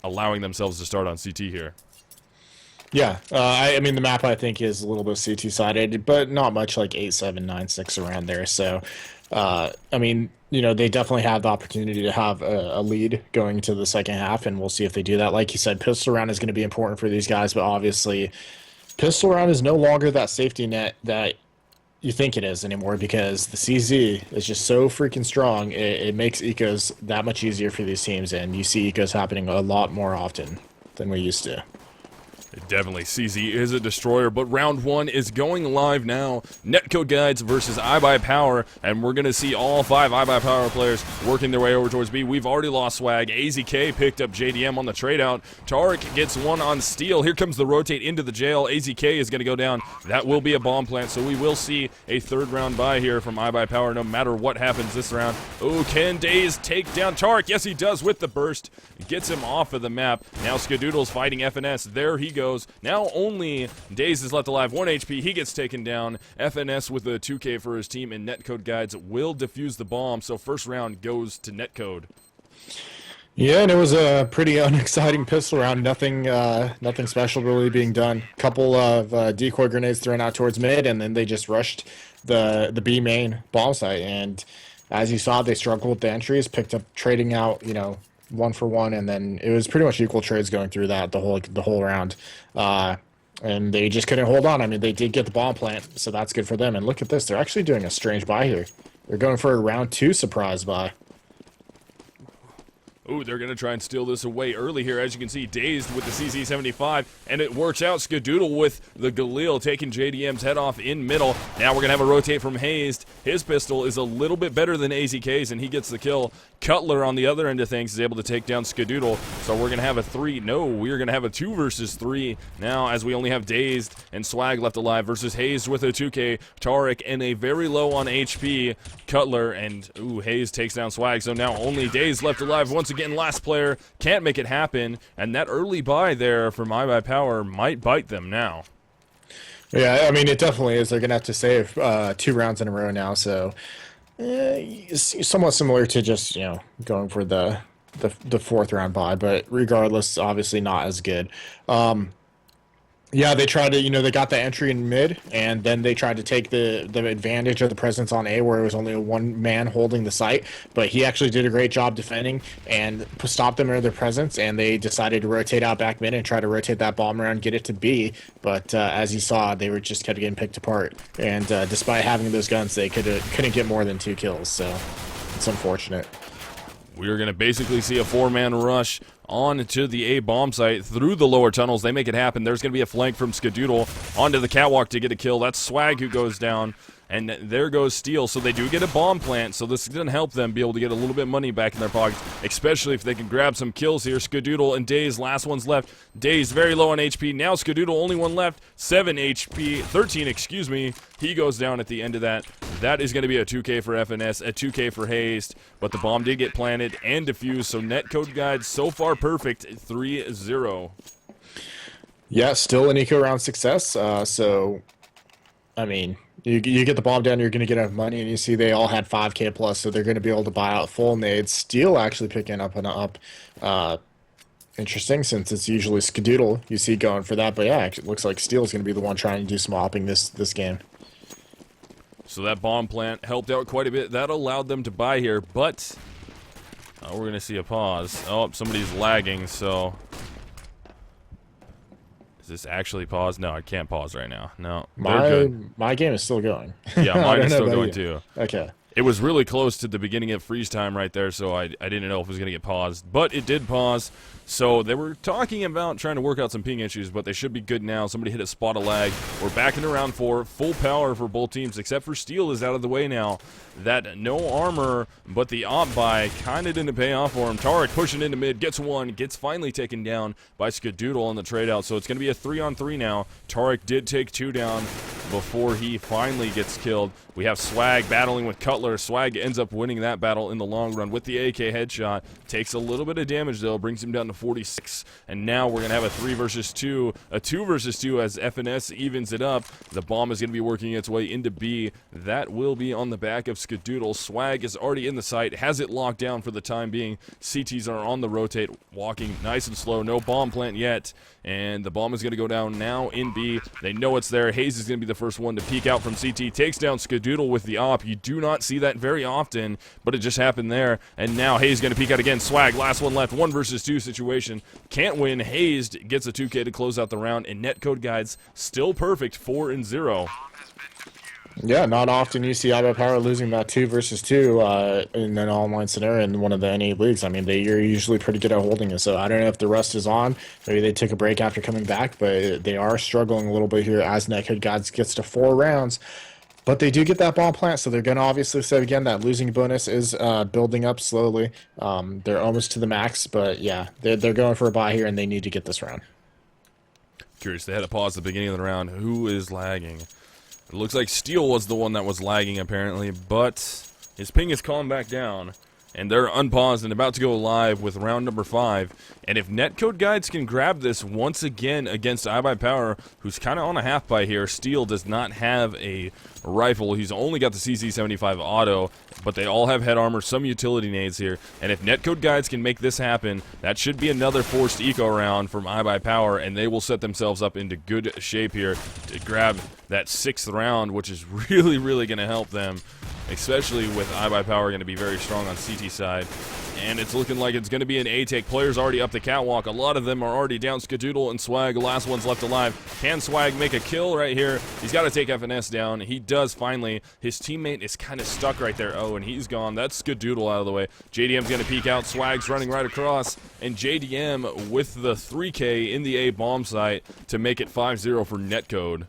allowing themselves to start on CT here. Yeah, I mean the map I think is a little bit CT sided, but not much like 8-7, 9-6 around there. So, I mean, you know, they definitely have the opportunity to have a lead going into the second half, and we'll see if they do that. Like you said, pistol round is going to be important for these guys, but obviously, pistol round is no longer that safety net that you think it is anymore because the CZ is just so freaking strong. It makes ecos that much easier for these teams, and you see ecos happening a lot more often than we used to. Definitely, CZ is a destroyer, but round one is going live now. NetcodeGuides versus iBUYPOWER, and we're going to see all 5 iBUYPOWER players working their way over towards B. We've already lost swag. AZK picked up JDM on the trade-out. Tariq gets one on steal. Here comes the rotate into the jail. AZK is going to go down. That will be a bomb plant, so we will see a third round buy here from iBUYPOWER no matter what happens this round. Oh, can Daze take down Tariq? Yes, he does with the burst. Gets him off of the map. Now Skadoodle's fighting FNS. There he goes. Now only Daze is left alive. 1 HP. He gets taken down. FNS with a 2K for his team, and NetcodeGuides will defuse the bomb. So first round goes to Netcode. Yeah, and it was a pretty unexciting pistol round. Nothing special really being done. Couple of decoy grenades thrown out towards mid, and then they just rushed the B main bomb site. And as you saw, they struggled with the entries, picked up trading out, you know, 1-for-1, and then it was pretty much equal trades going through that the whole round, and they just couldn't hold on. I mean, they did get the bomb plant, so that's good for them. And look at this, they're actually doing a strange buy here. They're going for a round 2 surprise buy. Ooh, they're going to try and steal this away early here. As you can see, Dazed with the CZ75, and it works out. Skadoodle with the Galil taking JDM's head off in middle. Now we're going to have a rotate from Hazed. His pistol is a little bit better than AZK's, and he gets the kill. Cutler on the other end of things is able to take down Skadoodle, so we're going to have a 3. No, we're going to have a 2 versus 3 now, as we only have Dazed and Swag left alive versus Hazed with a 2K, Tariq, and a very low on HP Cutler, and ooh, Hazed takes down Swag, so now only Dazed left alive. Once again, last player can't make it happen, and that early buy there from iBUYPOWER might bite them now. Yeah, I mean, it definitely is. They're going to have to save 2 rounds in a row now, so it's somewhat similar to just, you know, going for the 4th round buy, but regardless, obviously not as good. Yeah, they tried to, you know, they got the entry in mid, and then they tried to take the advantage of the presence on A, where it was only one man holding the site, but he actually did a great job defending and stopped them in their presence, and they decided to rotate out back mid and try to rotate that bomb around, get it to B, but as you saw, they were just kept getting picked apart, and despite having those guns, they couldn't get more than 2 kills, so it's unfortunate. We're going to basically see a 4-man rush on to the A bomb site through the lower tunnels. They make it happen. There's going to be a flank from Skadoodle onto the catwalk to get a kill. That's Swag who goes down. And there goes Steel. So they do get a bomb plant, so this is going to help them be able to get a little bit of money back in their pockets, especially if they can grab some kills here. Skadoodle and Daze, last one's left. Daze very low on HP. Now Skadoodle, only one left. 7 HP, 13, excuse me. He goes down at the end of that. That is going to be a 2K for FNS, a 2K for Hazed, but the bomb did get planted and defused, so NetcodeGuides so far perfect, 3-0. Yeah, still an eco round success, so, I mean, you get the bomb down, you're going to get enough money, and you see they all had 5K plus, so they're going to be able to buy out full nades. Steel actually picking up and up. Interesting, since it's usually Skadoodle you see going for that, but yeah, it looks like Steel's going to be the one trying to do some hopping this game. So that bomb plant helped out quite a bit. That allowed them to buy here, but we're going to see a pause. Oh, somebody's lagging, so... Is this actually paused? No, I can't pause right now. No, my game is still going. Yeah, mine is still going too. Okay. It was really close to the beginning of freeze time right there, so I didn't know if it was going to get paused. But it did pause, so they were talking about trying to work out some ping issues, but they should be good now. Somebody hit a spot of lag. We're back into round 4. Full power for both teams, except for Steel is out of the way now. That no armor, but the op buy kind of didn't pay off for him. Tariq pushing into mid, gets one, gets finally taken down by Skadoodle on the trade out, so it's going to be a 3-on-3 now. Tariq did take 2 down, before he finally gets killed. We have Swag battling with Cutler. Swag ends up winning that battle in the long run with the AK headshot. Takes a little bit of damage though, brings him down to 46. And now we're gonna have a 3 versus 2, a 2 versus 2 as FNS evens it up. The bomb is gonna be working its way into B. That will be on the back of Skadoodle. Swag is already in the site, has it locked down for the time being. CTs are on the rotate, walking nice and slow. No bomb plant yet, and the bomb is gonna go down now in B. They know it's there. Hayes is gonna be the first one to peek out from CT. Takes down Skadoodle with the op. You do not see that very often, but it just happened there. And now Hayes gonna peek out again. Swag, last one left. 1 versus 2 situation. Can't win. Hayes gets a 2K to close out the round, and NetcodeGuides still perfect, 4-0. Yeah, not often you see iBUYPOWER losing that 2 versus 2 in an online scenario in one of the NA leagues. I mean, you're usually pretty good at holding it, so I don't know if the rust is on. Maybe they took a break after coming back, but they are struggling a little bit here as NetcodeGuides gets to 4 rounds. But they do get that bomb plant, so they're going to obviously say again that losing bonus is building up slowly. They're almost to the max, but yeah, they're going for a bye here, and they need to get this round. Curious, they had to pause at the beginning of the round. Who is lagging? It looks like Steel was the one that was lagging, apparently, but his ping has calmed back down, and they're unpaused and about to go live with round number 5. And if NetcodeGuides can grab this once again against iBUYPOWER, who's kind of on a half buy here, Steel does not have a rifle. He's only got the CC75 auto, but they all have head armor, some utility nades here. And if NetcodeGuides can make this happen, that should be another forced eco round from iBUYPOWER, and they will set themselves up into good shape here to grab that 6th round, which is really, really going to help them, especially with iBUYPOWER going to be very strong on CT side. And it's looking like it's going to be an A-take. Players already up the catwalk. A lot of them are already down. Skadoodle and Swag, the last one's left alive. Can Swag make a kill right here? He's got to take FNS down. He does finally. His teammate is kind of stuck right there. Oh, and he's gone. That's Skadoodle out of the way. JDM's going to peek out. Swag's running right across. And JDM with the 3K in the A bomb site to make it 5-0 for Netcode.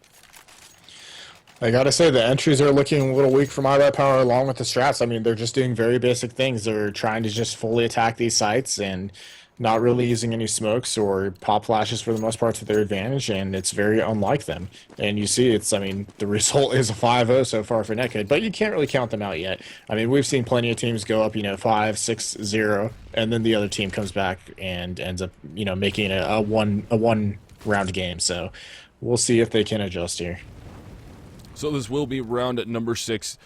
I gotta say, the entries are looking a little weak from iBUYPOWER along with the strats. I mean, they're just doing very basic things. They're trying to just fully attack these sites and not really using any smokes or pop flashes for the most part to their advantage, and it's very unlike them. And you see, I mean, the result is a 5-0 so far for Netcode, but you can't really count them out yet. I mean, we've seen plenty of teams go up, 5-6-0, and then the other team comes back and ends up, making a one round game. So we'll see if they can adjust here. So this will be round at number 6.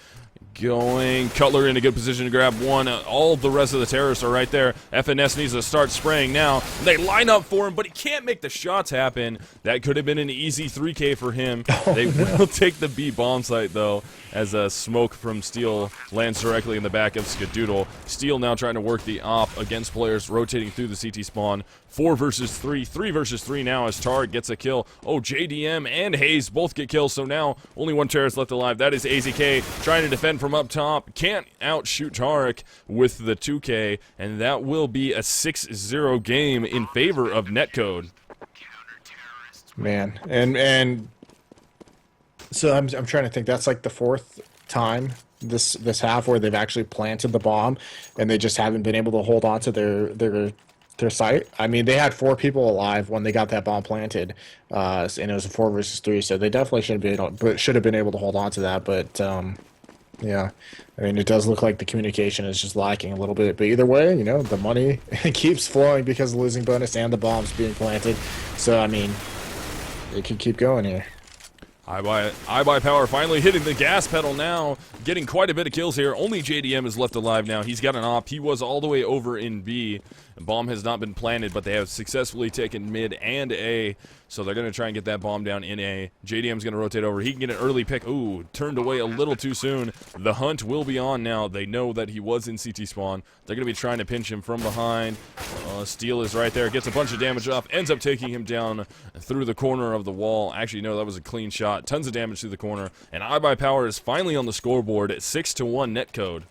Going Cutler in a good position to grab one. All the rest of the terrorists are right there. FNS needs to start spraying now. They line up for him, but he can't make the shots happen. That could have been an easy 3K for him. They will take the B bomb site, though, as a smoke from Steel lands directly in the back of Skadoodle. Steel now trying to work the op against players rotating through the CT spawn. 4 versus 3, 3 versus 3 now as Tar gets a kill. Oh, JDM and Hayes both get kills, so now only one terrorist left alive. That is AZK trying to defend from up top. Can't outshoot Tarek with the 2K, and that will be a 6-0 game in favor of Netcode. Man, and so I'm trying to think. That's like the 4th time this half where they've actually planted the bomb, and they just haven't been able to hold on to their site. I mean, they had 4 people alive when they got that bomb planted, and it was a 4 versus 3, so they definitely should have been able to hold on to that. But yeah, I mean, it does look like the communication is just lacking a little bit. But either way, the money keeps flowing because of the losing bonus and the bombs being planted. So I mean, it could keep going here. iBUYPOWER finally hitting the gas pedal now, getting quite a bit of kills here. Only JDM is left alive now. He's got an op. He was all the way over in B. The bomb has not been planted, but they have successfully taken mid and A, so they're going to try and get that bomb down in A. JDM's going to rotate over. He can get an early pick. Ooh, turned away a little too soon. The hunt will be on now. They know that he was in CT spawn. They're going to be trying to pinch him from behind. Steel is right there. Gets a bunch of damage off. Ends up taking him down through the corner of the wall. Actually, no, that was a clean shot. Tons of damage through the corner. And iBUYPOWER is finally on the scoreboard at 6-1 Netcode.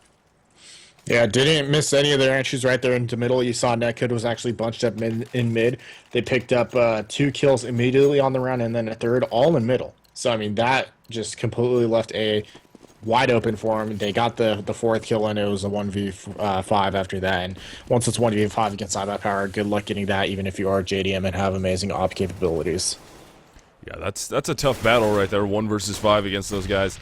Yeah, didn't miss any of their entries right there in the middle. You saw Netcode was actually bunched up in mid. They picked up 2 kills immediately on the round and then a 3rd all in middle. So, I mean, that just completely left A wide open for them. They got the 4th kill, and it was a 1v5 after that. And once it's 1v5 against iBUYPOWER, good luck getting that, even if you are JDM and have amazing op capabilities. Yeah, that's a tough battle right there, 1 versus 5 against those guys.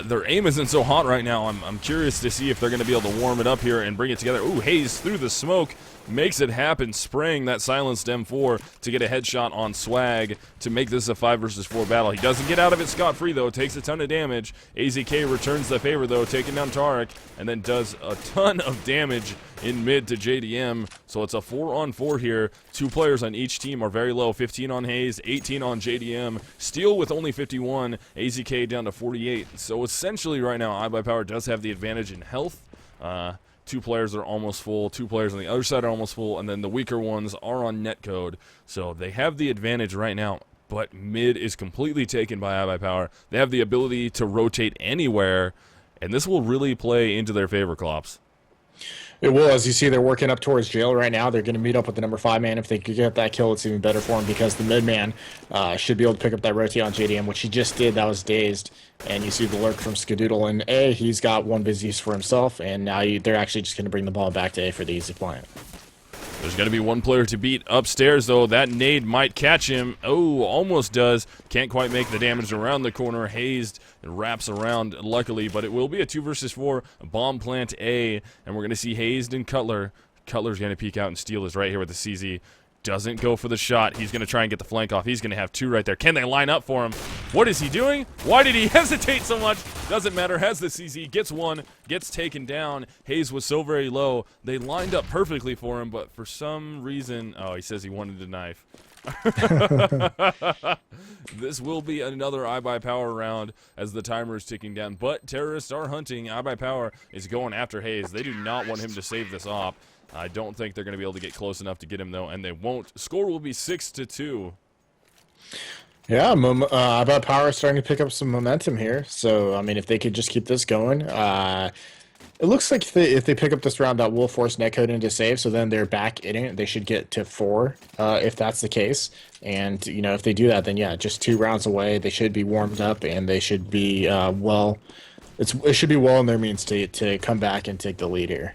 Their aim isn't so hot right now. I'm curious to see if they're going to be able to warm it up here and bring it together. Ooh, Hayes through the smoke makes it happen, spraying that silenced M4 to get a headshot on Swag to make this a 5 versus 4 battle. He doesn't get out of it scot-free, though. Takes a ton of damage. AZK returns the favor, though, taking down Tarek, and then does a ton of damage in mid to JDM. So it's a 4-on-4 here. 2 players on each team are very low. 15 on Hayes, 18 on JDM. Steel with only 51. AZK down to 48. So essentially right now, iBUYPOWER does have the advantage in health. 2 players are almost full, 2 players on the other side are almost full, and then the weaker ones are on netcode. So they have the advantage right now, but mid is completely taken by iBUYPOWER. They have the ability to rotate anywhere, and this will really play into their favor, Klops. It will. As you see, they're working up towards jail right now. They're going to meet up with the number 5 man. If they could get that kill, it's even better for them because the mid man should be able to pick up that rotate on JDM, which he just did. That was dazed. And you see the lurk from Skadoodle. And A, he's got one busy use for himself, and now they're actually just going to bring the ball back to A for the easy plant. There's going to be 1 player to beat upstairs, though. That nade might catch him. Oh, almost does. Can't quite make the damage around the corner. Hazed and wraps around, luckily, but it will be a 2 versus 4 bomb plant A, and we're going to see Hazed and Cutler. Cutler's going to peek out, and Steel is right here with the CZ. Doesn't go for the shot. He's going to try and get the flank off. He's going to have 2 right there. Can they line up for him? What is he doing? Why did he hesitate so much? Doesn't matter. Has the CZ. Gets 1. Gets taken down. Hayes was so very low. They lined up perfectly for him, but for some reason... Oh, he says he wanted a knife. This will be another iBUYPOWER round as the timer is ticking down. But terrorists are hunting. iBUYPOWER is going after Hayes. They do not want him to save this op. I don't think they're going to be able to get close enough to get him, though, and they won't. Score will be 6-2. Yeah, iBUYPOWER is starting to pick up some momentum here. So, I mean, if they could just keep this going, it looks like if they pick up this round, that will force netcode into save. So then they're back in it. They should get to 4 if that's the case. And, you know, if they do that, then, yeah, just 2 rounds away. They should be warmed up, and they should be, it should be well in their means to come back and take the lead here.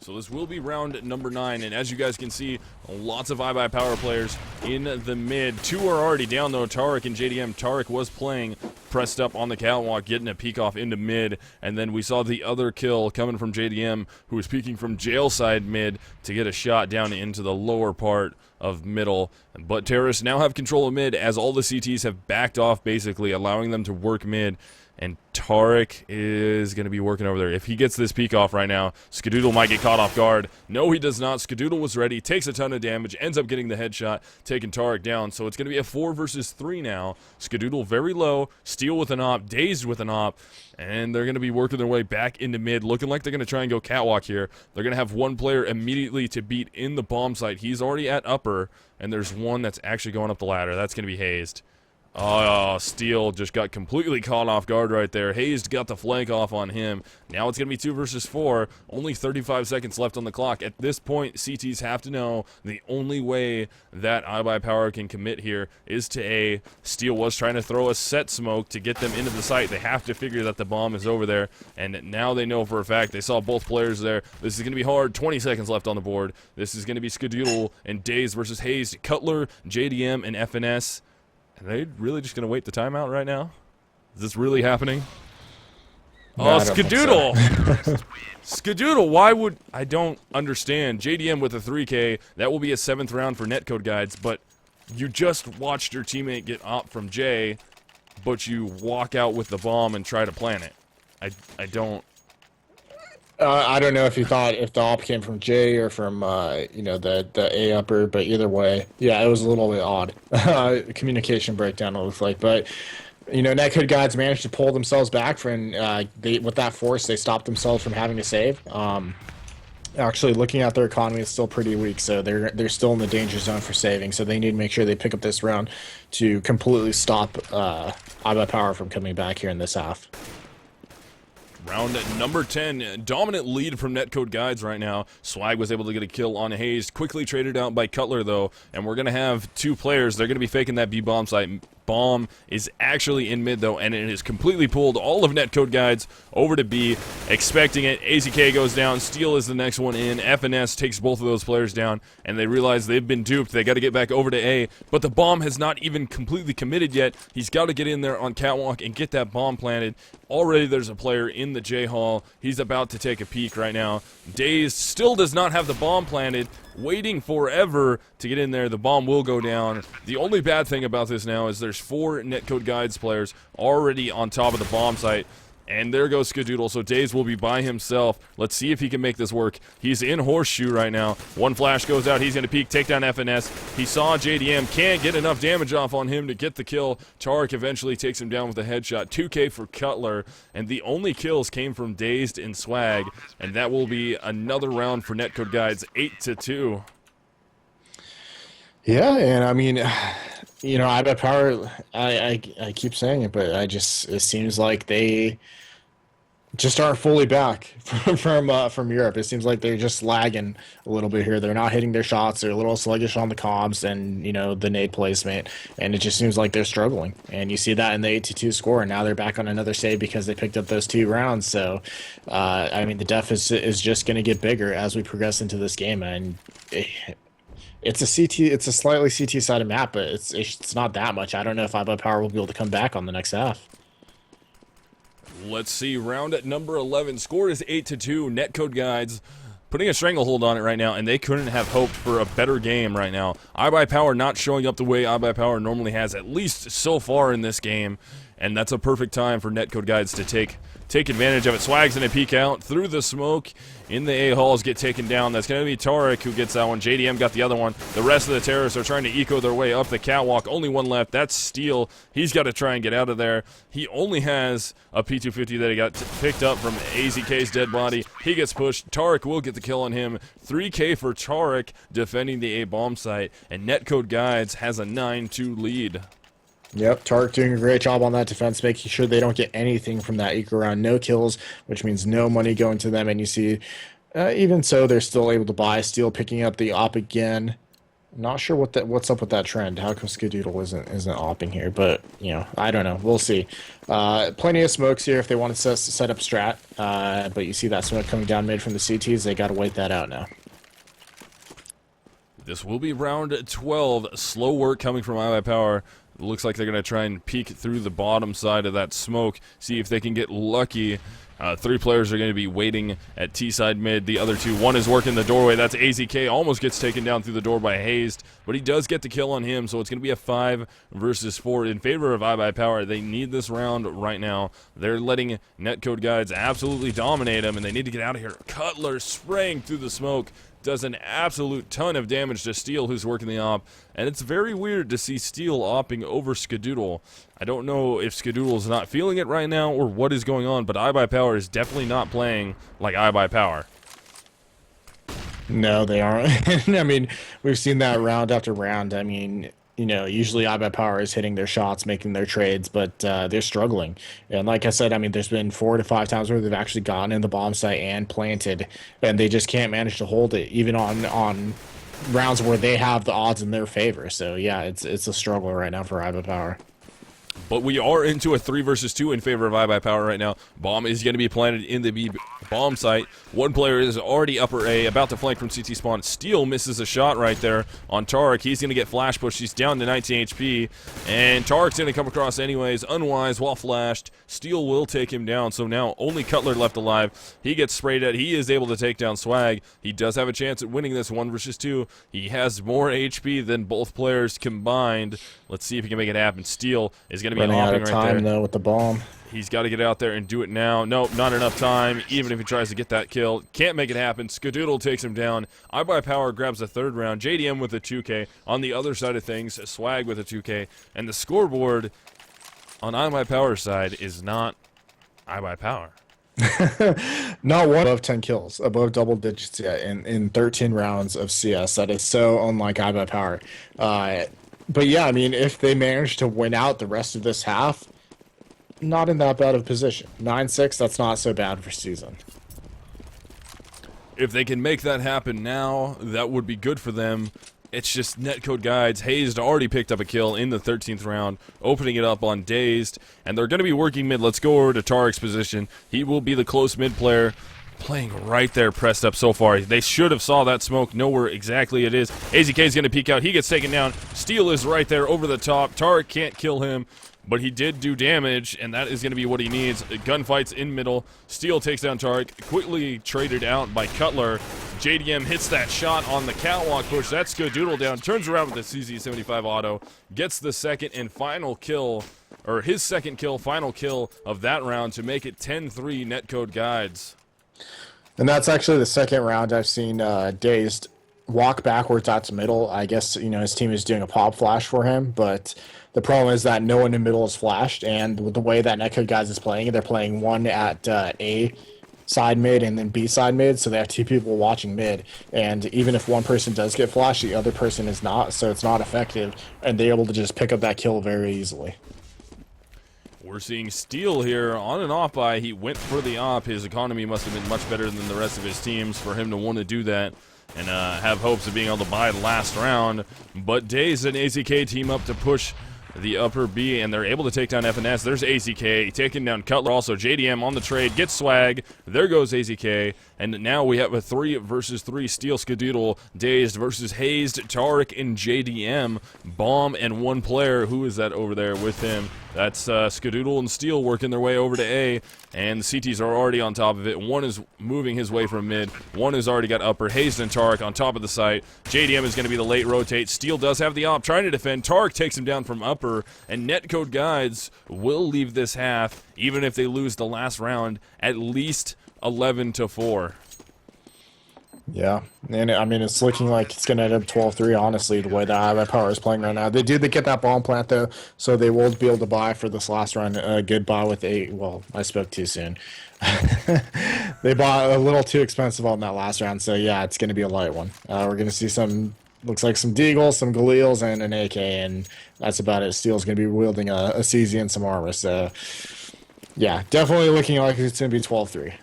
So this will be round number 9, and as you guys can see, lots of iBUYPOWER players in the mid. 2 are already down, though, Tarek and JDM. Tarek was playing pressed up on the catwalk, getting a peek off into mid, and then we saw the other kill coming from JDM, who was peeking from jail side mid to get a shot down into the lower part of middle. But terrorists now have control of mid, as all the CTs have backed off, basically, allowing them to work mid. And Tarek is going to be working over there. If he gets this peek off right now, Skadoodle might get caught off guard. No, he does not. Skadoodle was ready, takes a ton of damage, ends up getting the headshot, taking Tarek down. So it's going to be a 4 versus 3 now. Skadoodle very low, Steel with an op, Dazed with an op, and they're going to be working their way back into mid, looking like they're going to try and go catwalk here. They're going to have 1 player immediately to beat in the bomb site. He's already at upper, and there's 1 that's actually going up the ladder. That's going to be Hazed. Oh, Steel just got completely caught off guard right there. Hayes got the flank off on him. Now it's going to be 2 versus 4. Only 35 seconds left on the clock. At this point, CTs have to know the only way that iBUYPOWER can commit here is to A. Steel was trying to throw a set smoke to get them into the site. They have to figure that the bomb is over there, and now they know for a fact. They saw both players there. This is going to be hard. 20 seconds left on the board. This is going to be Skadoodle and Daze versus Hayes, Cutler, JDM, and FNS. Are they really just going to wait the timeout right now? Is this really happening? No, oh, Skadoodle! So. Skadoodle, why would... I don't understand. JDM with a 3K. That will be a 7th round for NetcodeGuides, but you just watched your teammate get op from J, but you walk out with the bomb and try to plant it. I don't... I don't know if you thought if the op came from J or from you know, the A upper, but either way, yeah, it was a little bit odd. Communication breakdown, it looks like, but you know, NetcodeGuides managed to pull themselves back from with that force. They stopped themselves from having to save. Actually, looking at their economy, it's still pretty weak, so they're still in the danger zone for saving. So they need to make sure they pick up this round to completely stop iBUYPOWER from coming back here in this half. Round number 10, dominant lead from NetcodeGuides right now. Swag was able to get a kill on Hayes, quickly traded out by Cutler though, and we're going to have 2 players. They're going to be faking that B-bomb site. bomb is actually in mid, though, and it has completely pulled all of NetcodeGuides over to B, expecting it. AZK goes down. Steel is the next one in. FNS takes both of those players down, and they realize they've been duped. They got to get back over to A, but the bomb has not even completely committed yet. He's got to get in there on Catwalk and get that bomb planted. Already there's a player in the J Hall. He's about to take a peek right now. Dazed still does not have the bomb planted, waiting forever to get in there. The bomb will go down. The only bad thing about this now is there's 4 NetcodeGuides players already on top of the bomb site. And there goes Skadoodle, so Daze will be by himself. Let's see if he can make this work. He's in Horseshoe right now. One flash goes out. He's going to peek, take down FNS. He saw JDM. Can't get enough damage off on him to get the kill. Tarek eventually takes him down with a headshot. 2K for Cutler. And the only kills came from Dazed and Swag. And that will be another round for NetcodeGuides, 8-2. Yeah, and I mean, you know, iBUYPOWER, I keep saying it, but it seems like they just aren't fully back from Europe. It seems like they're just lagging a little bit here. They're not hitting their shots. They're a little sluggish on the comms and, you know, the nade placement, and it just seems like they're struggling. And you see that in the 8-2 score, and now they're back on another save because they picked up those 2 rounds. So, I mean, the deficit is just going to get bigger as we progress into this game, and it's a slightly CT sided map, but it's not that much. I don't know if iBUYPOWER will be able to come back on the next half. Let's see, round at number 11. Score is 8-2. NetcodeGuides putting a stranglehold on it right now, and they couldn't have hoped for a better game right now. iBUYPOWER not showing up the way iBUYPOWER normally has, at least so far in this game, and that's a perfect time for NetcodeGuides to take advantage of it. Swag's gonna peek out through the smoke in the A-halls, get taken down. That's gonna be Tarek who gets that one. JDM got the other one. The rest of the terrorists are trying to eco their way up the catwalk. Only one left. That's Steel. He's got to try and get out of there. He only has a P250 that he got picked up from AZK's dead body. He gets pushed. Tarek will get the kill on him. 3K for Tarek defending the A bomb site, and NetcodeGuides has a 9-2 lead. Yep, Tarek doing a great job on that defense, making sure they don't get anything from that eco round. No kills, which means no money going to them. And you see, even so, they're still able to buy. Steel picking up the op again. Not sure what's up with that trend. How come Skadoodle isn't opping here? But, you know, I don't know. We'll see. Plenty of smokes here if they want to set up strat. But you see that smoke coming down mid from the CTs. They got to wait that out now. This will be round 12. Slow work coming from iBUYPOWER. Looks like they're going to try and peek through the bottom side of that smoke, see if they can get lucky. 3 players are going to be waiting at T-side mid. The other 2, one is working the doorway. That's AZK. Almost gets taken down through the door by Hazed, but he does get the kill on him, so it's going to be a 5 versus 4 in favor of iBUYPOWER. They need this round right now. They're letting NetcodeGuides absolutely dominate them, and they need to get out of here. Cutler spraying through the smoke. Does an absolute ton of damage to Steel, who's working the op, and it's very weird to see Steel opping over Skadoodle. I don't know if Skadoodle's not feeling it right now or what is going on, but iBUYPOWER is definitely not playing like iBUYPOWER. No, they aren't. I mean, we've seen that round after round. I mean, you know, usually iBUYPOWER is hitting their shots, making their trades, but they're struggling. And like I said, I mean, there's been 4 to 5 times where they've actually gotten in the bomb site and planted, and they just can't manage to hold it, even on rounds where they have the odds in their favor. So yeah, it's a struggle right now for iBUYPOWER. But we are into a 3 versus 2 in favor of iBUYPOWER right now. Bomb is going to be planted in the B bomb site. One player is already upper A, about to flank from CT spawn. Steel misses a shot right there on Tarek. He's going to get flash pushed. He's down to 19 HP. And Tarek's going to come across anyways. Unwise while flashed. Steel will take him down. So now only Cutler left alive. He gets sprayed at. He is able to take down Swag. He does have a chance at winning this 1 versus 2. He has more HP than both players combined. Let's see if he can make it happen. Steel is going to be running out of right time there. though with the bomb. He's got to get out there and do it now. Nope, not enough time, even if he tries to get that kill. Can't make it happen. Skadoodle takes him down. iBUYPOWER grabs the 3rd round. JDM with a 2K. On the other side of things, Swag with a 2K. And the scoreboard on iBUYPOWER's side is not iBUYPOWER. Not one above 10 kills, above double digits yet in 13 rounds of CS. That is so unlike iBUYPOWER. But yeah, I mean, if they manage to win out the rest of this half, not in that bad of a position. 9-6, that's not so bad for season. If they can make that happen now, that would be good for them. It's just Netcode Guides. Hazed already picked up a kill in the 13th round, opening it up on Dazed, and they're going to be working mid. Let's go over to Tarek's position. He will be the close mid player, playing right there, pressed up so far. They should have saw that smoke, know where exactly it is. AZK is going to peek out. He gets taken down. Steel is right there over the top. Tarek can't kill him, but he did do damage, and that is going to be what he needs. Gunfights in middle. Steel takes down Tarek, quickly traded out by Cutler. JDM hits that shot on the catwalk push. That's good. Doodle down, turns around with the CZ75 auto, gets the second and final kill, or his second kill, final kill of that round to make it 10-3 Netcode Guides. And that's actually the second round I've seen Dazed walk backwards out to middle. I guess, his team is doing a pop flash for him, but the problem is that no one in middle is flashed, and with the way that Netcode Guides is playing, they're playing one at A side mid and then B side mid, so they have two people watching mid, and even if one person does get flashed, the other person is not, so it's not effective, and they're able to just pick up that kill very easily. We're seeing Steel here on an off buy. He went for the op. His economy must have been much better than the rest of his teams for him to want to do that and have hopes of being able to buy the last round. But Daze and AZK team up to push the upper B, and they're able to take down FNS. There's AZK taking down Cutler. Also, JDM on the trade, gets swag. There goes AZK. And now we have a 3 versus 3 Steel, Skadoodle, Dazed versus Hazed, Tarek, and JDM. Bomb and one player. Who is that over there with him? That's Skadoodle and Steel working their way over to A, and the CTs are already on top of it. One is moving his way from mid. One has already got upper. Hazed and Tarek on top of the site. JDM is going to be the late rotate. Steel does have the op, trying to defend. Tarek takes him down from upper, and Netcode Guides will leave this half, even if they lose the last round, at least 11-4. Yeah, and I mean, it's looking like it's going to end up 12-3, honestly, the way that iBUYPOWER is playing right now. They get that bomb plant, though, so they will be able to buy for this last round. Good buy with well, I spoke too soon. They bought a little too expensive on that last round, so yeah, it's going to be a light one. We're going to see looks like some Deagles, some Galeals, and an AK, and that's about it. Steel's going to be wielding a CZ and some armor, so yeah, definitely looking like it's going to be 12-3.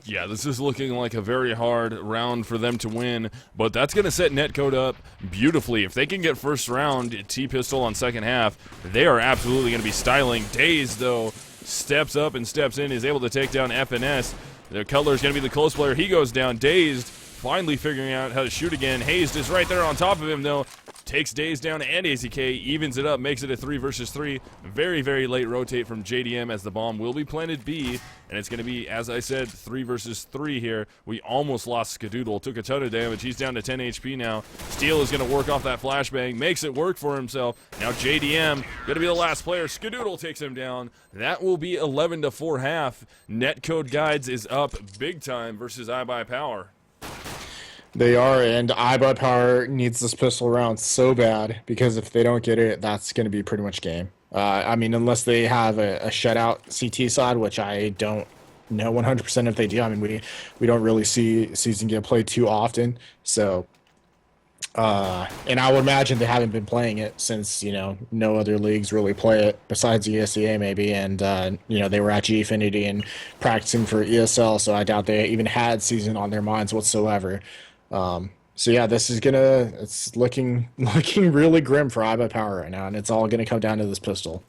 Yeah, this is looking like a very hard round for them to win, but that's going to set Netcode up beautifully. If they can get first round T-Pistol on second half, they are absolutely going to be styling. Dazed, though, steps up and steps in, is able to take down FNS. The Cutler is going to be the close player. He goes down. Dazed, finally figuring out how to shoot again. Hazed is right there on top of him, though. Takes Dazed down, and AZK evens it up, makes it a 3 versus 3. Very, very late rotate from JDM as the bomb will be planted B, and it's going to be, as I said, 3 versus 3 here. We almost lost Skadoodle, took a ton of damage. He's down to 10 HP now. Steel is going to work off that flashbang, makes it work for himself. Now JDM going to be the last player. Skadoodle takes him down. That will be 11-4 half. Netcode Guides is up big time versus iBUYPOWER. They are, and iBUYPOWER needs this pistol round so bad, because if they don't get it, that's going to be pretty much game. I mean, unless they have a shutout CT side, which I don't know 100% if they do. I mean, we don't really see season gameplay too often, so and I would imagine they haven't been playing it since, no other leagues really play it besides ESEA maybe, and they were at Gfinity and practicing for ESL, so I doubt they even had season on their minds whatsoever. So yeah, this is it's looking really grim for iBUYPOWER right now, and it's all gonna come down to this pistol.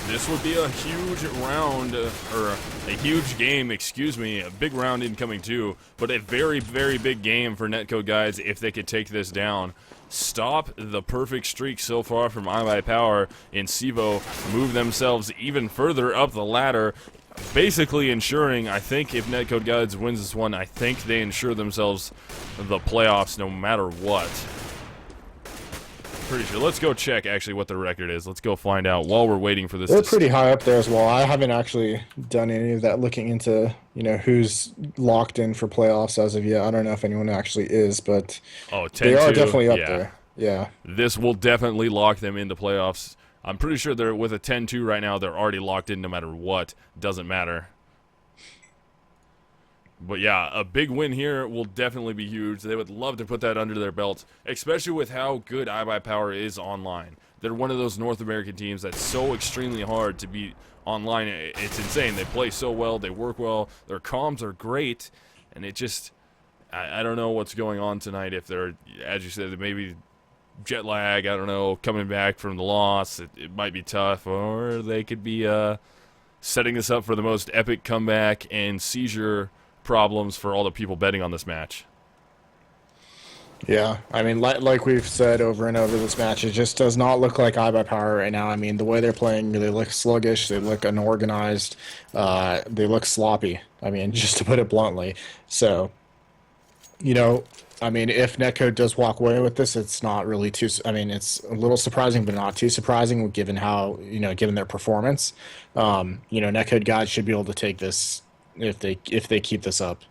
This would be a huge round, or a huge game, excuse me, a big round incoming too, but a very, very big game for Netcode Guides if they could take this down. Stop the perfect streak so far from iBUYPOWER in CEVO, move themselves even further up the ladder, basically ensuring, I think if Netcode Guides wins this one, I think they ensure themselves the playoffs no matter what. Pretty sure. Let's go check actually what the record is. Let's go find out while we're waiting for this. They're pretty high up there as well. I haven't actually done any of that looking into, who's locked in for playoffs as of yet. I don't know if anyone actually is, but they are definitely up there. Yeah. This will definitely lock them into playoffs. I'm pretty sure they're with a 10-2 right now. They're already locked in no matter what. Doesn't matter. But yeah, a big win here will definitely be huge. They would love to put that under their belts, especially with how good iBUYPOWER is online. They're one of those North American teams that's so extremely hard to beat online. It's insane. They play so well. They work well. Their comms are great. And it just, I don't know what's going on tonight. If they're, as you said, maybe jet lag, I don't know, coming back from the loss, it might be tough, or they could be setting this up for the most epic comeback and seizure problems for all the people betting on this match. Yeah, I mean, like we've said over and over, this match, it just does not look like iBUYPOWER right now. I mean, the way they're playing, they look sluggish, they look unorganized, they look sloppy. I mean, just to put it bluntly. So, you know, I mean, if Netcode does walk away with this, it's not really too. I mean, it's a little surprising, but not too surprising given how, given their performance. NetcodeGuides should be able to take this if they keep this up.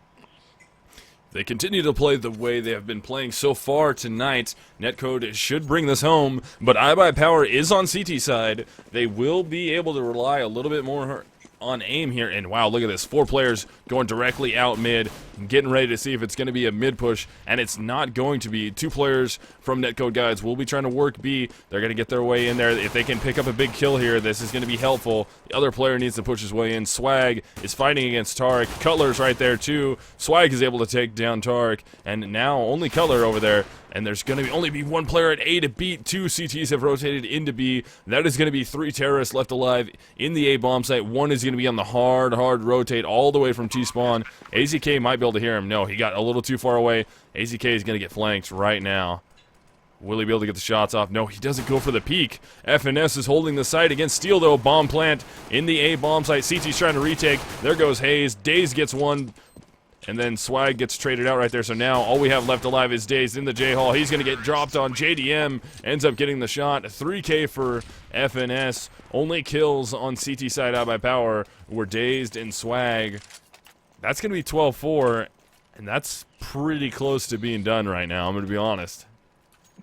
They continue to play the way they have been playing so far tonight. Netcode should bring this home, but iBUYPOWER is on CT side. They will be able to rely a little bit more on aim here, and wow, look at this. 4 players going directly out mid, getting ready to see if it's going to be a mid push, and it's not going to be. 2 players from NetcodeGuides will be trying to work B. They're going to get their way in there. If they can pick up a big kill here, this is going to be helpful. The other player needs to push his way in. Swag is fighting against Tarek. Cutler's right there too. Swag is able to take down Tarek, and now only Cutler over there. And there's going to only be 1 player at A to beat. 2 CTs have rotated into B. That is going to be 3 terrorists left alive in the A bomb site. 1 is going to be on the hard rotate all the way from T-spawn. AZK might be able to hear him. No, he got a little too far away. AZK is going to get flanked right now. Will he be able to get the shots off? No, he doesn't go for the peek. FNS is holding the site against Steel, though. Bomb plant in the A bomb site. CT's trying to retake. There goes Hayes. Daze gets 1. And then Swag gets traded out right there. So now all we have left alive is Daze in the J-Hall. He's going to get dropped on. JDM ends up getting the shot. 3K for FNS. Only kills on CT side iBUYPOWER were Dazed and Swag. That's going to be 12-4. And that's pretty close to being done right now, I'm going to be honest.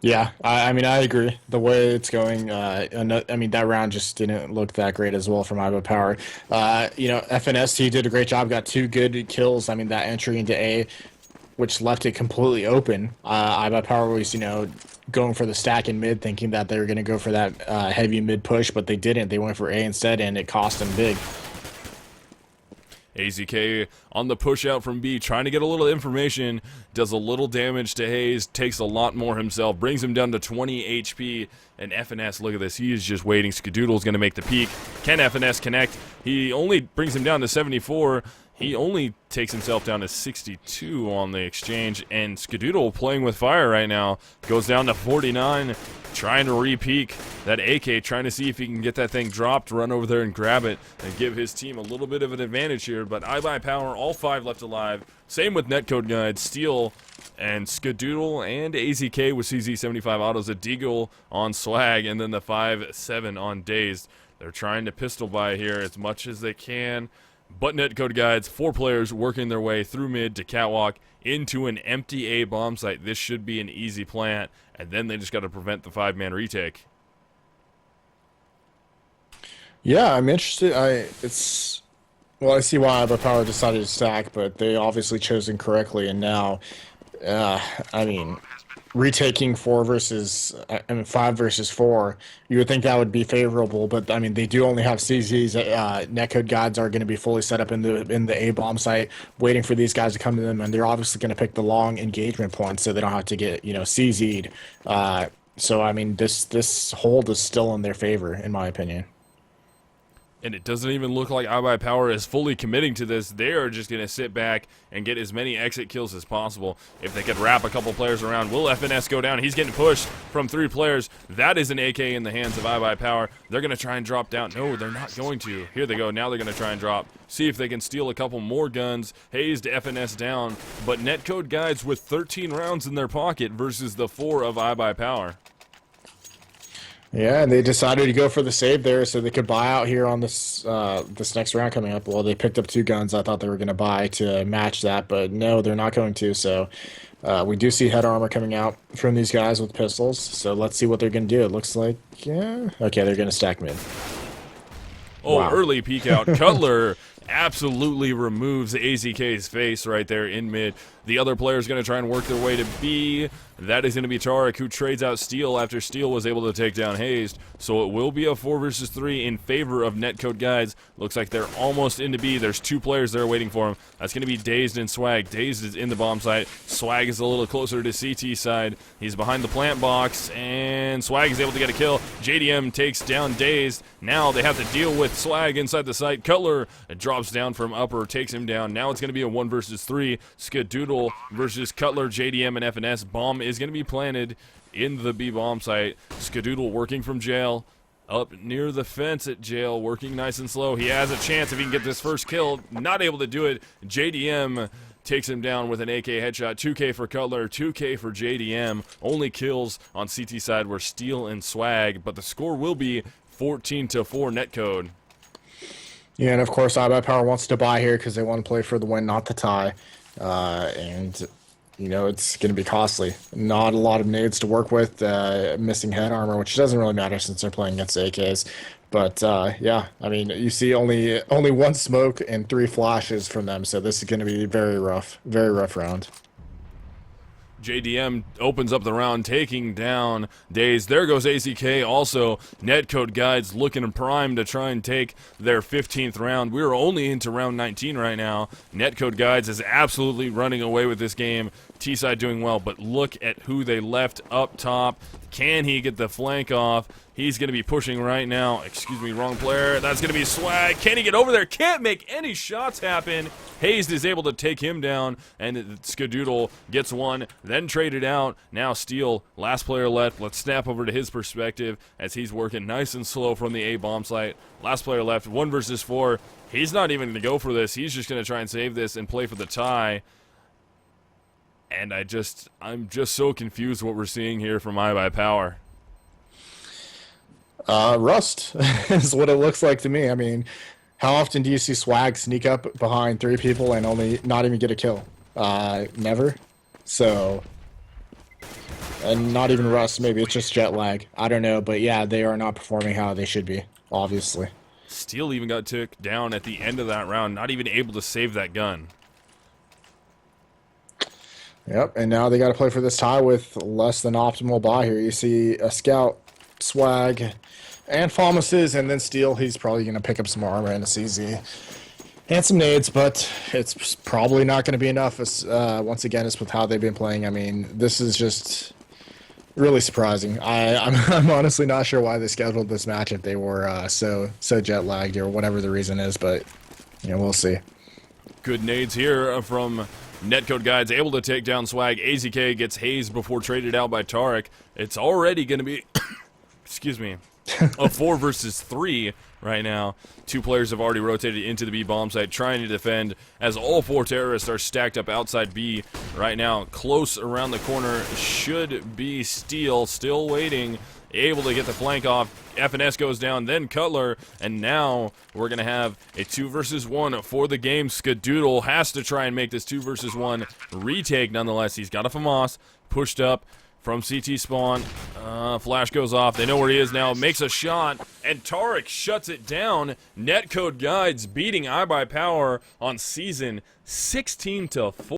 Yeah, I mean, I agree. The way it's going, I mean, that round just didn't look that great as well from iBUYPOWER. FNST did a great job, got 2 good kills. I mean, that entry into A, which left it completely open. iBUYPOWER was, going for the stack in mid, thinking that they were going to go for that heavy mid push, but they didn't. They went for A instead, and it cost them big. AZK on the push out from B, trying to get a little information, does a little damage to Hayes, takes a lot more himself, brings him down to 20 HP, and FNS, look at this, he is just waiting. Skadoodle's going to make the peak. Can FNS connect? He only brings him down to 74. He only takes himself down to 62 on the exchange, and Skadoodle playing with fire right now, goes down to 49, trying to re-peak that AK, trying to see if he can get that thing dropped, run over there and grab it, and give his team a little bit of an advantage here. But iBUYPOWER, all 5 left alive. Same with NetcodeGuides, Steel, and Skadoodle, and AZK with CZ75 autos, a Deagle on Swag, and then the 5-7 on Dazed. They're trying to pistol buy here as much as they can. But NetcodeGuides, 4 players working their way through mid to catwalk into an empty A bomb site. This should be an easy plant, and then they just got to prevent the 5-man retake. Yeah, I'm interested. I see why iBUYPOWER decided to stack, but they obviously chose incorrectly, and now, retaking 5 versus 4, you would think that would be favorable, but I mean, they do only have CZs. NetcodeGuides are going to be fully set up in the A bomb site, waiting for these guys to come to them, and they're obviously going to pick the long engagement points so they don't have to get CZ'd. So I mean, this hold is still in their favor, in my opinion. And it doesn't even look like iBUYPOWER is fully committing to this. They are just going to sit back and get as many exit kills as possible. If they could wrap a couple players around, will FNS go down? He's getting pushed from 3 players. That is an AK in the hands of iBUYPOWER. They're going to try and drop down. No, they're not going to. Here they go. Now they're going to try and drop. See if they can steal a couple more guns. Hayes to FNS down. But NetcodeGuides with 13 rounds in their pocket versus the 4 of iBUYPOWER. Yeah, and they decided to go for the save there so they could buy out here on this next round coming up. Well, they picked up 2 guns I thought they were going to buy to match that, but no, they're not going to. So we do see head armor coming out from these guys with pistols. So let's see what they're going to do. It looks like, yeah. Okay, they're going to stack mid. Oh, wow. Early peek out. Cutler absolutely removes AZK's face right there in mid. The other player is going to try and work their way to B. That is going to be Tarek, who trades out Steel after Steel was able to take down Hazed. So it will be a 4 versus 3 in favor of NetcodeGuides. Looks like they're almost into B. There's 2 players there waiting for him. That's going to be Dazed and Swag. Dazed is in the bomb site. Swag is a little closer to CT side. He's behind the plant box, and Swag is able to get a kill. JDM takes down Dazed. Now they have to deal with Swag inside the site. Cutler drops down from upper, takes him down. Now it's going to be a 1 versus 3. Skadoodle versus Cutler, JDM, and FNS. Bomb is going to be planted in the B bomb site. Skadoodle working from jail. Up near the fence at jail, working nice and slow. He has a chance if he can get this first kill. Not able to do it. JDM takes him down with an AK headshot. 2K for Cutler, 2K for JDM. Only kills on CT side were Steel and Swag, but the score will be 14-4 Netcode. Yeah, and of course, iBUYPOWER wants to buy here because they want to play for the win, not the tie. And you know, it's going to be costly. Not a lot of nades to work with, missing head armor, which doesn't really matter since they're playing against AKs. But yeah, I mean, you see only 1 smoke and 3 flashes from them, so this is going to be very rough round. JDM opens up the round, taking down Daze. There goes AZK. Also, NetcodeGuides looking prime to try and take their 15th round. We're only into round 19 right now. NetcodeGuides is absolutely running away with this game. T-side doing well, but look at who they left up top. Can he get the flank off? He's going to be pushing right now. Excuse me, wrong player. That's going to be Swag. Can he get over there? Can't make any shots happen. Hazed is able to take him down, and Skadoodle gets one, then traded out. Now Steel, last player left. Let's snap over to his perspective as he's working nice and slow from the A bomb site. Last player left, 1 versus 4. He's not even going to go for this. He's just going to try and save this and play for the tie. And I'm just so confused what we're seeing here from iBUYPOWER. Rust is what it looks like to me. I mean, how often do you see Swag sneak up behind 3 people and only not even get a kill? Never. So, and not even Rust. Maybe it's just jet lag. I don't know, but yeah, they are not performing how they should be, obviously. Steel even got took down at the end of that round, not even able to save that gun. Yep, and now they got to play for this tie with less than optimal buy here. You see a Scout, Swag, and Famas's, and then Steel. He's probably going to pick up some armor and a CZ. And some nades, but it's probably not going to be enough. Once again, it's with how they've been playing. I mean, this is just really surprising. I'm honestly not sure why they scheduled this match if they were so jet lagged or whatever the reason is, but you know, we'll see. Good nades here from NetcodeGuides, able to take down Swag. AZK gets hazed before traded out by Tarek. It's already going to be, excuse me, a 4 versus 3 right now. 2 players have already rotated into the B bomb site, trying to defend as all 4 terrorists are stacked up outside B right now. Close around the corner should be Steel, still waiting, able to get the flank off. FNS goes down, then Cutler, and now we're going to have a 2 versus 1 for the game. Skadoodle has to try and make this 2 versus 1 retake nonetheless. He's got a FAMAS pushed up from CT spawn. Flash goes off. They know where he is now. Makes a shot, and Tarek shuts it down. NetcodeGuides beating iBUYPOWER on season 16-4.